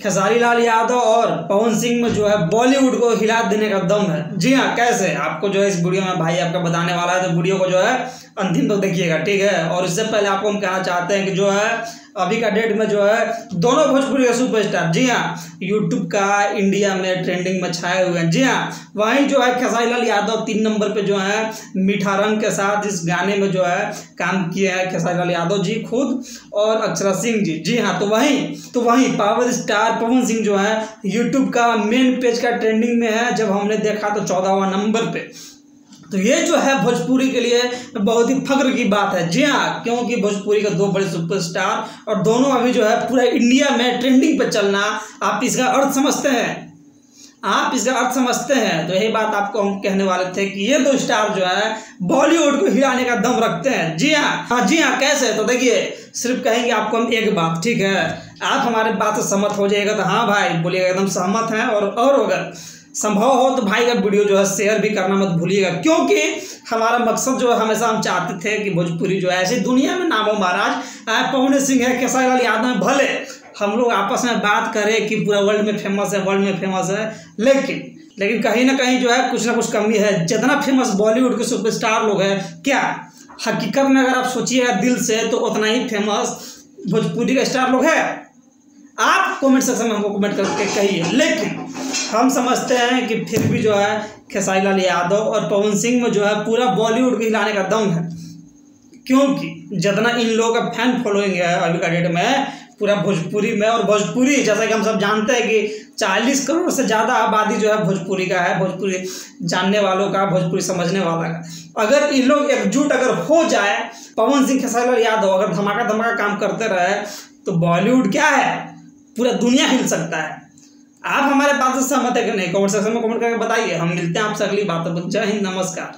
खेसारी लाल यादव और पवन सिंह में जो है बॉलीवुड को हिला देने का दम है। जी हाँ, कैसे आपको जो है इस वीडियो में भाई आपका बताने वाला है, तो वीडियो को जो है अंतिम तक देखिएगा, ठीक है। और इससे पहले आपको हम कहना चाहते हैं कि जो है अभी का डेट में जो है दोनों भोजपुरी के सुपरस्टार, जी हाँ, यूट्यूब का इंडिया में ट्रेंडिंग में छाए हुए हैं। जी हाँ, वहीं जो है खेसारी लाल यादव 3 नंबर पे जो है मीठा रंग के साथ इस गाने में जो है काम किए हैं खेसारी लाल यादव जी खुद और अक्षरा सिंह जी। जी हाँ, तो वहीं पावर स्टार पवन सिंह जो है यूट्यूब का मेन पेज का ट्रेंडिंग में है। जब हमने देखा तो 14वां नंबर पे, तो ये जो है भोजपुरी के लिए बहुत ही फख्र की बात है। जी हाँ, क्योंकि भोजपुरी के 2 बड़े सुपरस्टार और दोनों अभी जो है पूरा इंडिया में ट्रेंडिंग पे चलना, आप इसका अर्थ समझते हैं, आप इसका अर्थ समझते हैं। तो यही बात आपको हम कहने वाले थे कि ये 2 स्टार जो है बॉलीवुड को हिलाने का दम रखते हैं। जी हाँ, जी हाँ, कैसे? तो देखिए, सिर्फ कहेंगे आपको हम एक बात, ठीक है, आप हमारे बात से सहमत हो जाएगा तो हाँ भाई बोलिएगा एकदम सहमत हैं, और अगर संभव हो तो भाई का वीडियो जो है शेयर भी करना मत भूलिएगा, क्योंकि हमारा मकसद जो है हमेशा हम चाहते थे कि भोजपुरी जो है ऐसी दुनिया में नाम हो महाराज। पवन सिंह है, खेसारी लाल यादव है, भले हम लोग आपस में बात करें कि पूरा वर्ल्ड में फेमस है, लेकिन कहीं ना कहीं जो है कुछ ना कुछ कमी है। जितना फेमस बॉलीवुड के सुपरस्टार लोग हैं, क्या हकीकत में अगर आप सोचिएगा दिल से तो उतना ही फेमस भोजपुरी का स्टार लोग है? आप कमेंट सेक्शन में हमको कमेंट करके कहिए। लेकिन हम समझते हैं कि फिर भी जो है खेसारी लाल यादव और पवन सिंह में जो है पूरा बॉलीवुड को हिलाने का दम है, क्योंकि जितना इन लोगों का फैन फॉलोइंग है अभी का डेट में पूरा भोजपुरी में, और भोजपुरी जैसा कि हम सब जानते हैं कि 40 करोड़ से ज़्यादा आबादी जो है भोजपुरी का है, भोजपुरी जानने वालों का, भोजपुरी समझने वाला का। अगर इन लोग एकजुट अगर हो जाए, पवन सिंह खेसारी लाल यादव अगर धमाका काम करते रहे, तो बॉलीवुड क्या है, पूरा दुनिया हिल सकता है। आप हमारे बात से सहमत है कि नहीं? कमेंट सेक्शन में कमेंट करके बताइए। हम मिलते हैं आपसे अगली बातों पर। जय हिंद, नमस्कार।